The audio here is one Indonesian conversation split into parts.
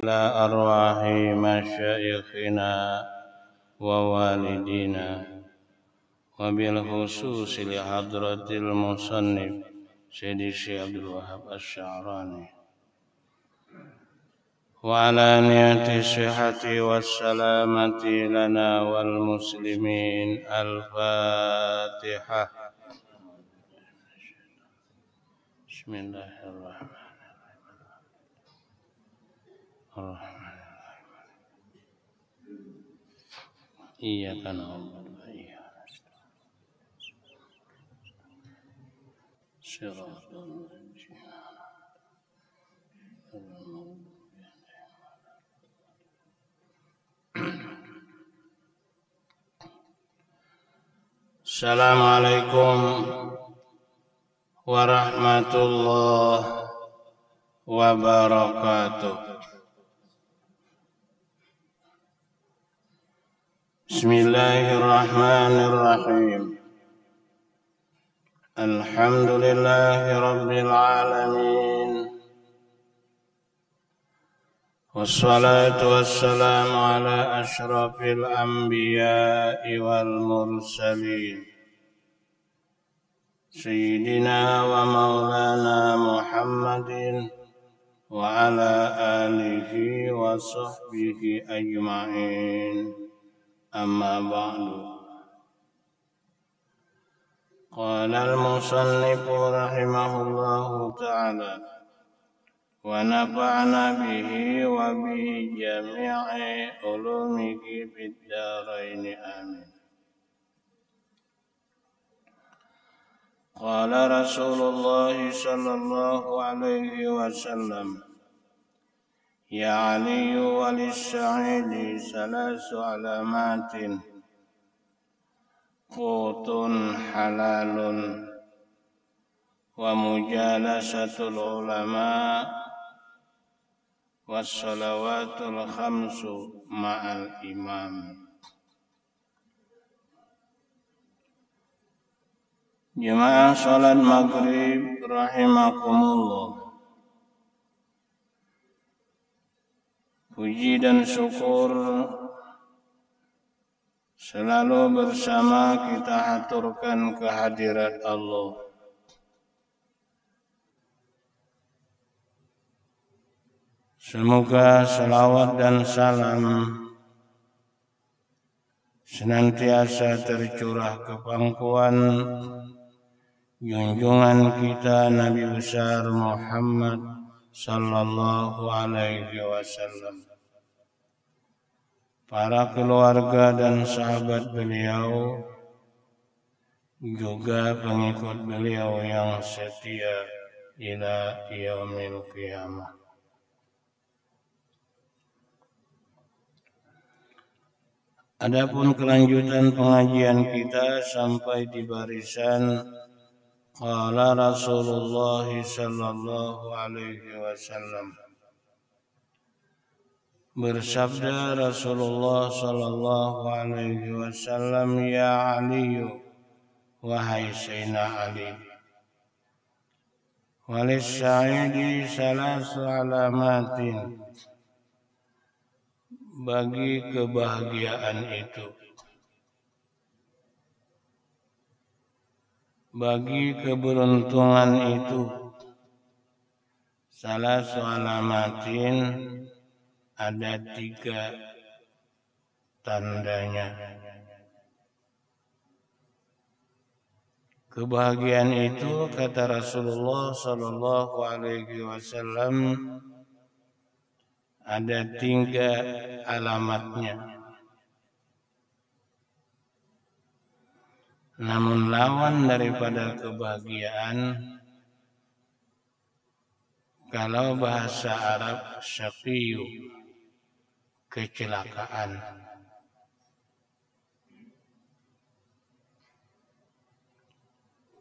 إلى أرواح مشايخنا ووالدينا وبالخصوص لحضرة المصنف سيدي الشيخ عبد الوهاب الشعراني وعلى نية الصحة والسلامة لنا والمسلمين. الفاتحة. بسم الله الرحمن الرحيم. إياك نعبد وإياك نستعين صراط الذين Assalamualaikum warahmatullahi wabarakatuh. Bismillahirrahmanirrahim. Alhamdulillahi rabbil alamin. Wassalatu wassalamu ala asyrafil anbiya'i wal mursalin Sayyidina wa maulana Muhammadin wa ala alihi wa sahbihi ajma'in. Amma ba'du. Qala al-musannifu rahimahullahu ta'ala wa nafa'na bihi wa bi jami'i ulumihi fid dharain amin. Qala Rasulullah sallallahu alaihi wasallam ya Ali walis-sa'idi salasu alamatin qutun halalun wa mujalasatul ulama wassalawatul khamsu ma'al imam. Jemaah salat maghrib rahimakumullah. Puji dan syukur selalu bersama kita haturkan kehadirat Allah. Semoga salawat dan salam senantiasa tercurah ke pangkuan junjungan kita Nabi besar Muhammad sallallahu alaihi wasallam, para keluarga dan sahabat beliau, juga pengikut beliau yang setia ila yaumil qiyamah. Adapun kelanjutan pengajian kita sampai di barisan qala Rasulullah sallallahu alaihi wasallam. Bersabda Rasulullah sallallahu alaihi wasallam, ya Ali, wahai Sayyidina Ali, walis-sa'idi salasu alamatin, bagi kebahagiaan itu, bagi keberuntungan itu, salasu alamatin, ada 3 tandanya. Kebahagiaan itu, kata Rasulullah sallallahu alaihi wasallam, ada 3 alamatnya. Namun lawan daripada kebahagiaan, kalau bahasa Arab syaqiyu, kecelakaan.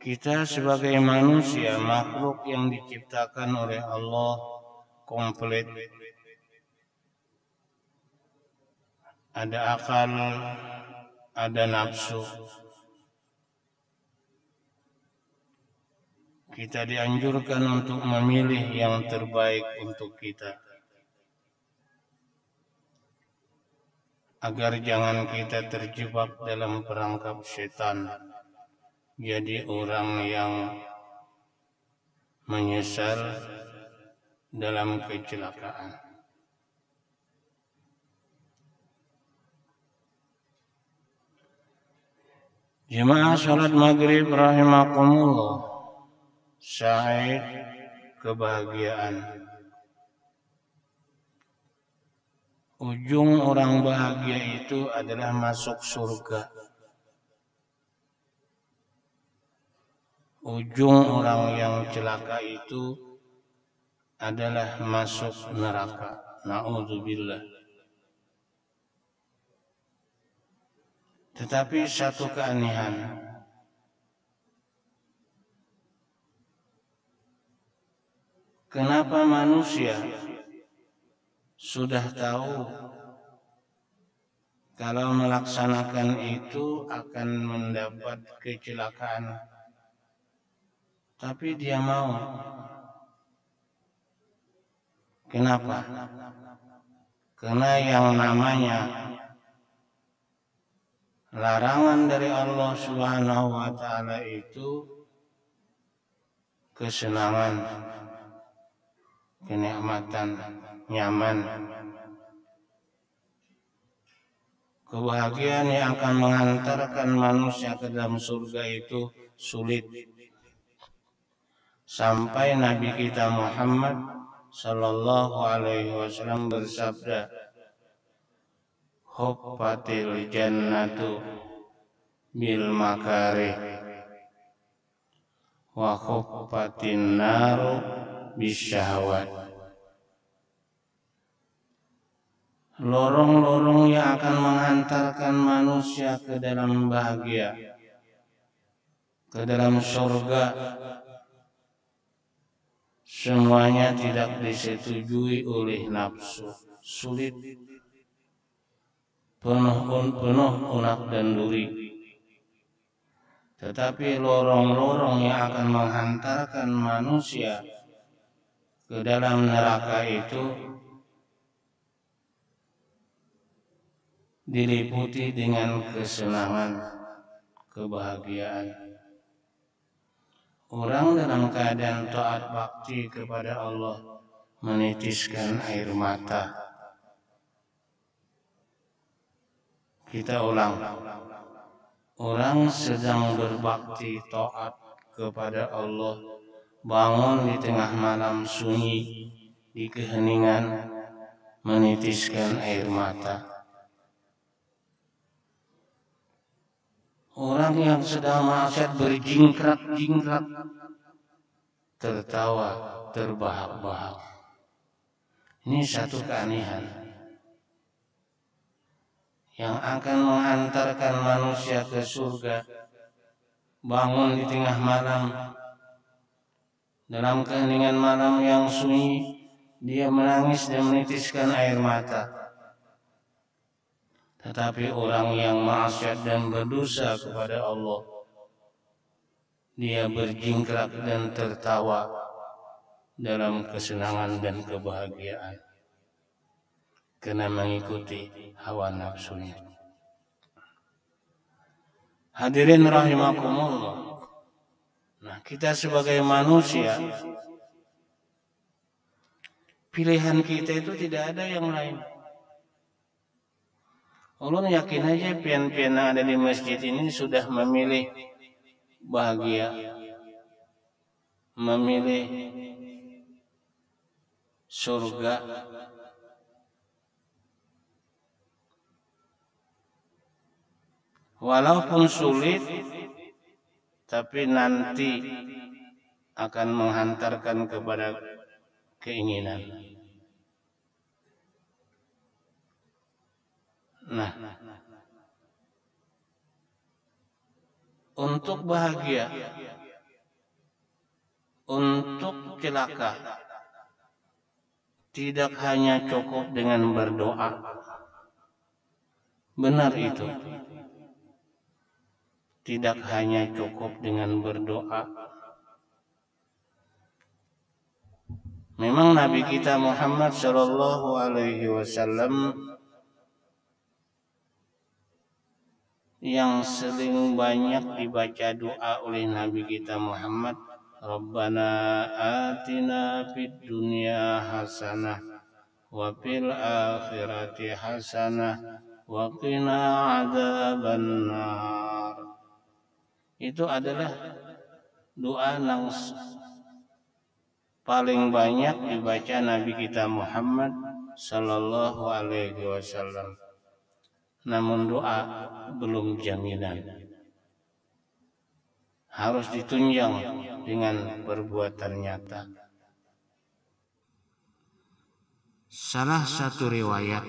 Kita sebagai manusia, makhluk yang diciptakan oleh Allah komplit. Ada akal, ada nafsu. Kita dianjurkan untuk memilih yang terbaik untuk kita. agar jangan kita terjebak dalam perangkap setan, jadi orang yang menyesal dalam kecelakaan. Jemaah salat maghrib rahimakumullah, sa'id kebahagiaan. Ujung orang bahagia itu adalah masuk surga. Ujung orang yang celaka itu adalah masuk neraka. Na'udzubillah. Tetapi satu keanehan, kenapa manusia sudah tahu kalau melaksanakan itu akan mendapat kecelakaan, tapi dia mau? Kenapa? Karena yang namanya larangan dari Allah Subhanahu wa Ta'ala itu kesenangan, kenikmatan, nyaman, kebahagiaan yang akan mengantarkan manusia ke dalam surga itu sulit. Sampai Nabi kita Muhammad Sallallahu Alaihi Wasallam bersabda, "Huffatil jannatu bil makarih wa huffatin naru bisyahwat." Lorong-lorong yang akan menghantarkan manusia ke dalam bahagia, ke dalam surga, semuanya tidak disetujui oleh nafsu. Sulit, penuh unak dan duri. Tetapi lorong-lorong yang akan menghantarkan manusia ke dalam neraka itu diliputi dengan kesenangan, kebahagiaan. Orang dalam keadaan taat bakti kepada Allah menitiskan air mata. Kita ulang. Orang sedang berbakti taat kepada Allah, bangun di tengah malam sunyi, di keheningan, menitiskan air mata. Orang yang sedang maksiat berjingkrak-jingkrak, tertawa, terbahak-bahak. Ini satu keanehan yang akan menghantarkan manusia ke surga. Bangun di tengah malam, dalam keheningan malam yang sunyi, dia menangis dan menitiskan air mata. Tetapi orang yang maksiat dan berdosa kepada Allah, dia berjingkrak dan tertawa dalam kesenangan dan kebahagiaan karena mengikuti hawa nafsunya. Hadirin rahimakumullah. Nah, kita sebagai manusia, pilihan kita itu tidak ada yang lain. Ulun yakin aja pian-pian yang ada di masjid ini sudah memilih bahagia, memilih surga. Walaupun sulit, tapi nanti akan menghantarkan kepada keinginan. Nah, untuk bahagia, untuk celaka, tidak hanya cukup dengan berdoa. Benar itu. Tidak hanya cukup dengan berdoa. Memang Nabi kita Muhammad Sallallahu Alaihi Wasallam yang sering banyak dibaca doa oleh Nabi kita Muhammad. Rabbana atina fid dunya hasanah wa fil akhirati hasanah wa qina adzabannar. Itu adalah doa yang paling banyak dibaca Nabi kita Muhammad sallallahu alaihi wasallam. Namun doa belum jaminan. Harus ditunjang dengan perbuatan nyata. Salah satu riwayat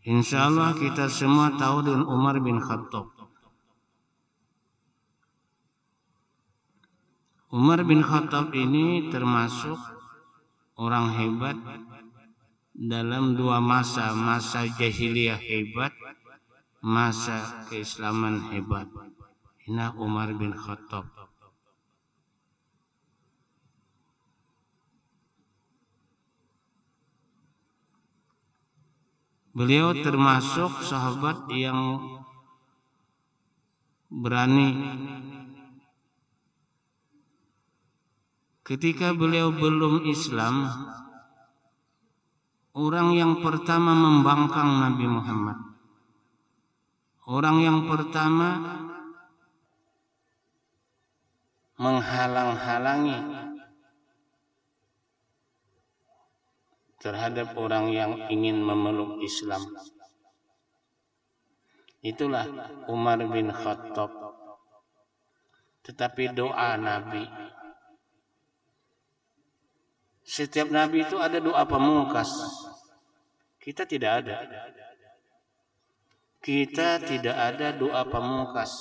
insya Allah kita semua tahu dengan Umar bin Khattab. Umar bin Khattab ini termasuk orang hebat dalam dua masa, masa jahiliyah hebat, masa keislaman hebat. Ini Umar bin Khattab. Beliau termasuk sahabat yang berani. Ketika beliau belum Islam, orang yang pertama membangkang Nabi Muhammad, orang yang pertama menghalang-halangi terhadap orang yang ingin memeluk Islam. Itulah Umar bin Khattab. Tetapi doa Nabi, setiap Nabi itu ada doa pamungkas. Kita tidak ada. Kita tidak ada doa pamungkas.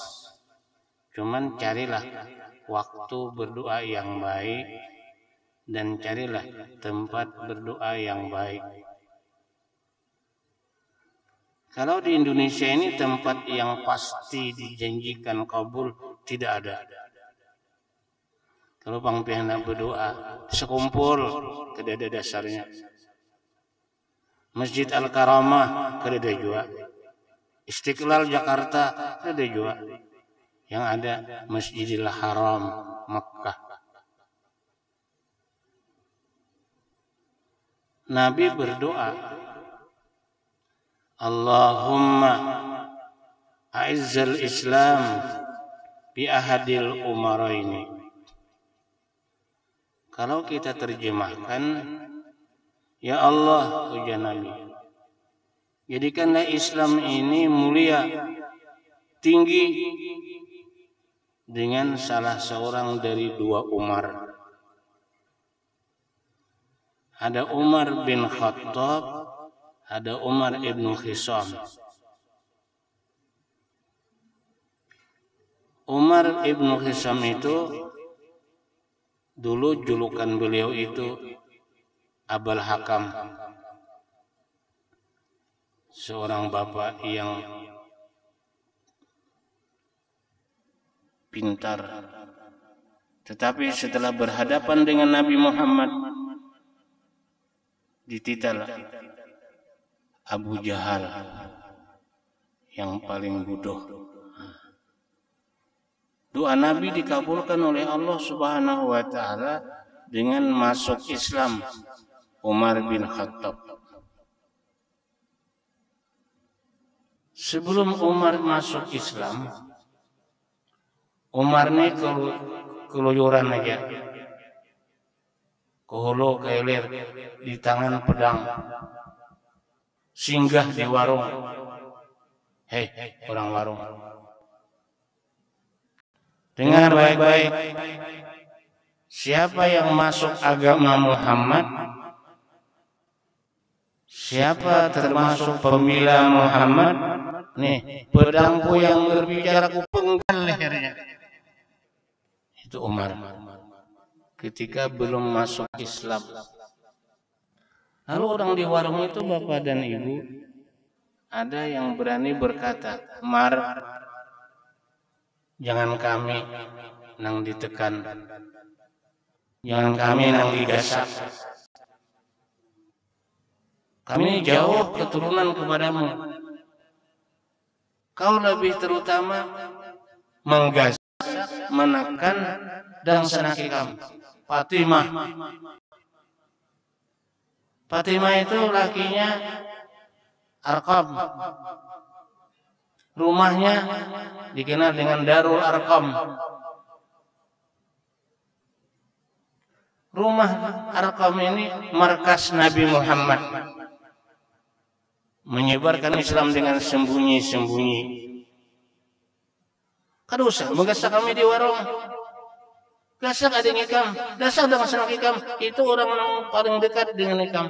Cuman carilah waktu berdoa yang baik dan carilah tempat berdoa yang baik. Kalau di Indonesia ini tempat yang pasti dijanjikan kabul tidak ada. Kalau pangpiana berdoa sekumpul tidak ada dasarnya. Masjid Al-Karamah tidak ada juga. Istiqlal Jakarta tidak ada juga. Yang ada Masjidil Haram Makkah. Nabi berdoa, Allahumma a'izzal Islam bi ahadil umaraini. Kalau kita terjemahkan, ya Allah, ujar Nabi, jadikanlah Islam ini mulia, tinggi dengan salah seorang dari dua Umar. Ada Umar bin Khattab, ada Umar ibn Khisam. Umar ibn Khisam itu dulu julukan beliau itu Abul Hakam, seorang bapak yang pintar. Tetapi setelah berhadapan dengan Nabi Muhammad, ditital Abu Jahal yang paling bodoh. Doa Nabi dikabulkan oleh Allah Subhanahu wa taala dengan masuk Islam Umar bin Khattab. Sebelum Umar masuk Islam, Umar ini keluyuran aja, ke hulu ke hilir, di tangan pedang, singgah di warung. Hei, orang warung, dengar baik-baik. Siapa yang masuk agama Muhammad, siapa termasuk pembela Muhammad, nih pedangku yang berbicara ku penggal lehernya. Itu Umar ketika belum masuk Islam. Lalu orang di warung itu, bapak dan ibu, ada yang berani berkata, Mar, jangan kami nang ditekan, jangan kami nang digasak. kami jauh keturunan kepadamu. Kau lebih terutama menggasak, menekan, dan senaki kami. Fatimah. Fatimah itu lakinya Arqam. Rumahnya dikenal dengan Darul Arqam. Rumah Arqam ini markas Nabi Muhammad, menyebarkan Islam dengan sembunyi-sembunyi. Kadusa, menggasak kami di warung. Gasak ading ikam, gasak dengan senang ikam. Itu orang yang paling dekat dengan ikam.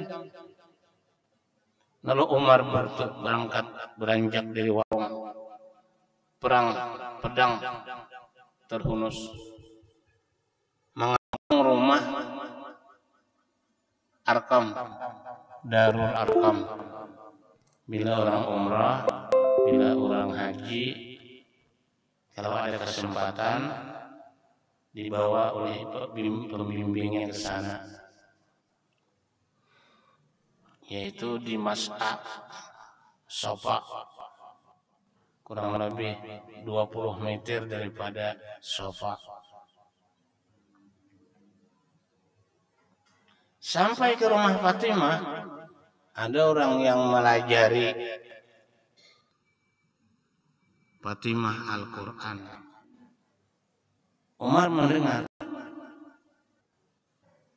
Lalu Umar berangkat beranjak dari warung. Perang pedang terhunus. Mengepung rumah Arqam, Darul Arqam. Bila orang umrah, bila orang haji, kalau ada kesempatan dibawa oleh pembimbingnya ke sana, yaitu di Mas'a Sofa, kurang lebih 20 meter daripada Sofa. Sampai ke rumah Fatimah, ada orang yang melajari Fatimah Al-Quran. Umar mendengar,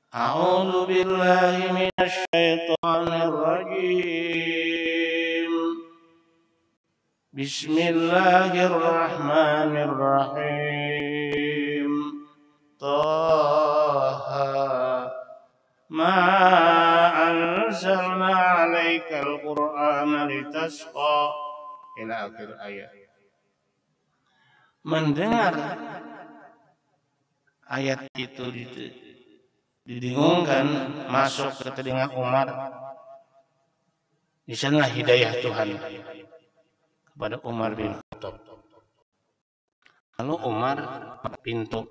A'udzu billahi minasy syaithanir rajim. Bismillahirrahmanirrahim. Taha ma anzalna 'alaikal Qur'ana litasqa ila akhir ayat. Mendengar ayat itu didengungkan masuk ke telinga Umar. Di sana hidayah Tuhan kepada Umar bin Khattab. Lalu Umar pintu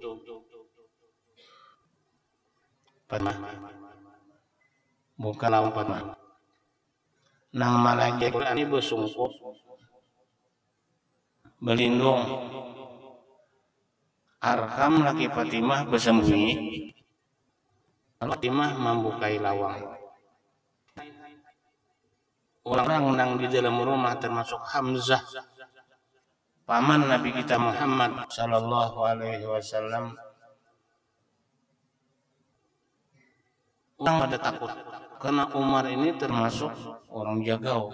Fatimah, bukan lawan Fatimah. Nang malajek Quran ibu sungkup belindung. Arqam laki Fatimah bersembunyi. Lalu Fatimah membukai lawang. Orang nang di dalam rumah termasuk Hamzah, paman Nabi kita Muhammad sallallahu alaihi wasallam. Orang pada takut karena Umar ini termasuk orang jagau.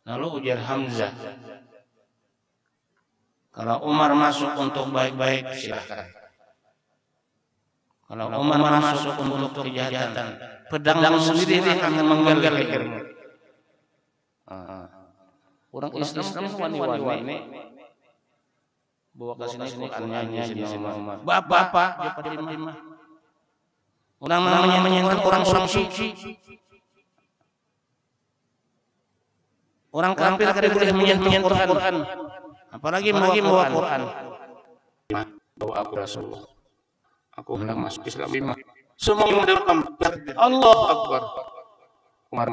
Lalu ujar Hamzah, kalau Umar masuk untuk baik-baik silakan. Kalau Umar masuk untuk kejahatan, pedang sendiri akan menggal lehermu. Orang Islam wani-wani ini bawa ke sini Qurannya di Umar. Bapak dia Fatimah. Orang namanya menyentuh orang suci. Orang kafir tidak boleh menyentuh Quran. Apalagi membawa Quran. Bawa aku Rasulullah. Aku hendak masuk Islam lima. Semua mendengarkan Allah Akbar. Umar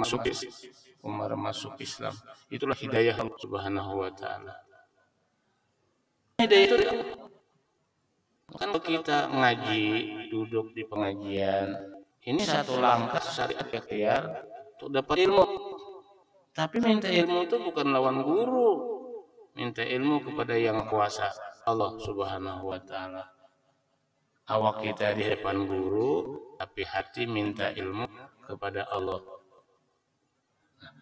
masuk Islam. Itulah hidayah Allah Subhanahu wa taala. Hidayah itu kan kita ngaji, duduk di pengajian. Ini satu langkah syariat ikhtiar untuk dapat ilmu. Tapi minta ilmu itu bukan lawan guru. Minta ilmu kepada yang kuasa, Allah Subhanahu wa taala. Awak kita di depan guru, tapi hati minta ilmu kepada Allah.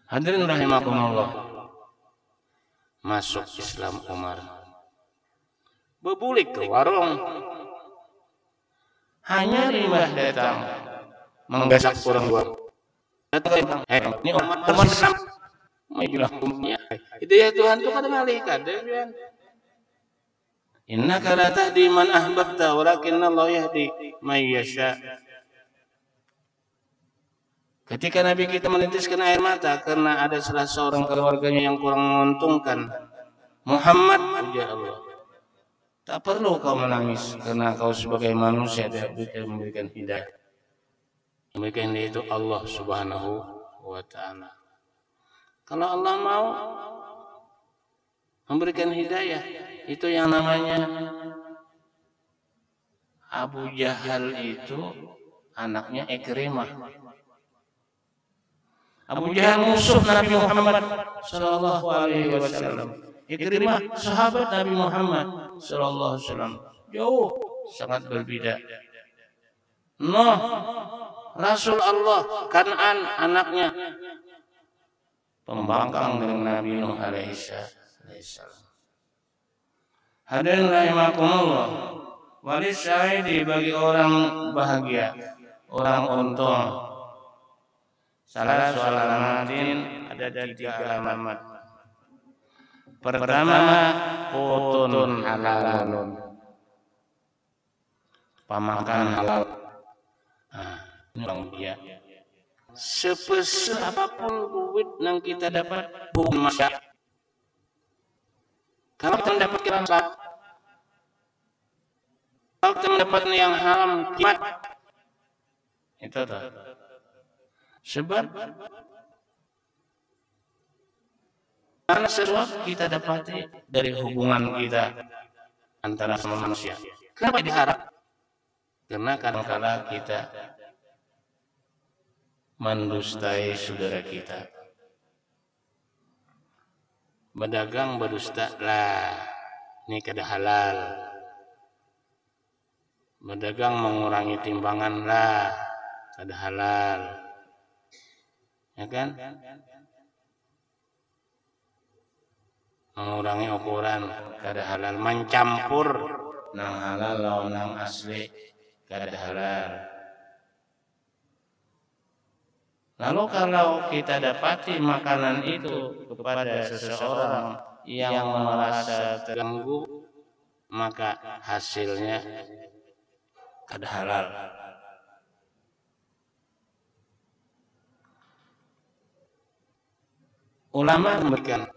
Hadirin rahimakumullah. Masuk Islam Umar. Bebulik ke warung. Hanya limbah datang menggasak kurang gua. Datang, ini Umar Islam. Majulah umumnya. Hidayah Tuhan itu kadang alihkan. Innaka la tahdi man ahbabta walakinna Allah yahdi man yasha. Ketika Nabi kita menitiskan air mata karena ada salah seorang keluarganya yang kurang menguntungkan, Muhammad, ujar Allah, tak perlu kau menangis karena kau sebagai manusia tidak bisa memberikan hidayah. Memberikan hidayah itu Allah Subhanahu wa ta'ala. Kalau Allah mau memberikan hidayah, itu yang namanya Abu Jahal itu anaknya Ikrimah. Abu Jahal musuh Nabi Muhammad sallallahu alaihi wasallam. Ikrimah sahabat Nabi Muhammad sallallahu alaihi wasallam. Jauh sangat berbeda. Nuh Rasul Allah, Kan'an anaknya pembangkang dengan Nabi Nuh alaihi salam. Hadirin rahimakumullah, walis syahidi bagi orang bahagia, orang untung. Salah soal alamatin ada 3 alamat. Pertama, qutun halalun, pamakan halal. Ini orang dia. Sebesar apapun duit yang kita dapat, bukan masyarakat. Kalau kita mendapatkan salat, kalau kita mendapatkan yang haram, kimat. Itu tuh. Sebab karena sesuatu kita dapati dari hubungan kita antara sama manusia. Kenapa diharap? Karena kadang-kala kita mendustai saudara kita. Berdagang berdusta lah, ini kada halal. Berdagang mengurangi timbangan lah, kada halal. Ya kan? Mengurangi ukuran kada halal, mencampur nang halal lawan nang asli kada halal. Lalu kalau kita dapati makanan itu kepada seseorang yang merasa terganggu, maka hasilnya kada halal. Ulama memberikan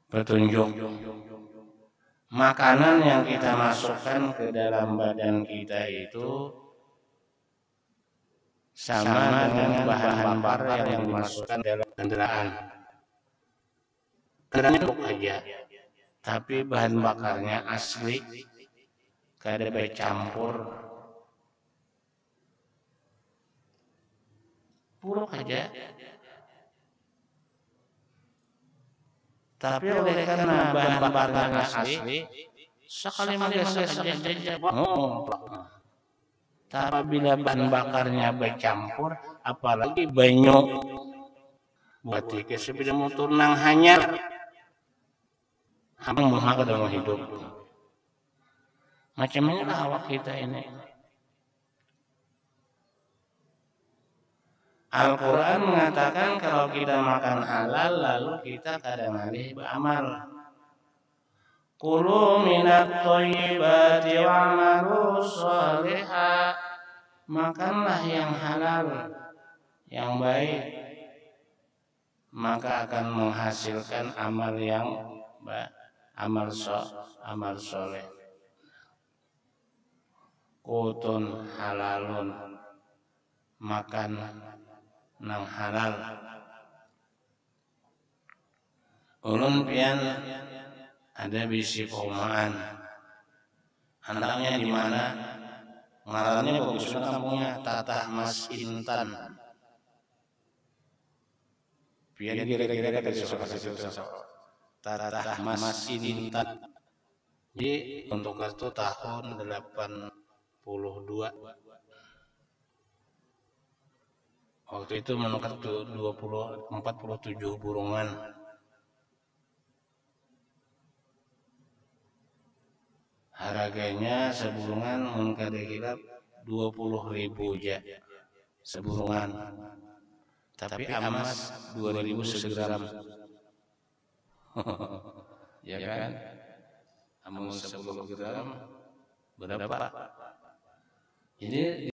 petunjuk makanan yang kita masukkan ke dalam badan kita itu sama dengan bahan bakar yang dimasukkan dalam kendaraan. Kendaraan itu aja, tapi bahan bakarnya asli, kada bercampur, buruk aja. Tapi oleh karena bahan bakarnya asli, sekali masak aja. Tapi bila bahan bakarnya bercampur, apalagi banyak, berarti ke sepeda motor nang hanyar, hamang muha kada mau hidup. Macam inilah awak kita ini. Al-Quran mengatakan kalau kita makan halal lalu kita kadang ngalih beramal. Kulu minat thayyibati wa'malu shalihah. Makanlah yang halal, yang baik, maka akan menghasilkan amal yang baik, amal soleh. Qutun halalun, makan nang halal. Ulun pian ada bisi perumahan, anaknya di mana, ngarannya bagus kampungnya Tatah Mas Intan. Pian kira-kira dari sosok Tatah Mas Intan. Jadi untuk itu tahun 82. Waktu itu menukar 47 burungan. Harganya seburungan mungkin kira 20.000 aja seburungan. Tapi emas 2.000 segram. Ya kan? Emas 10 gram berapa? Jadi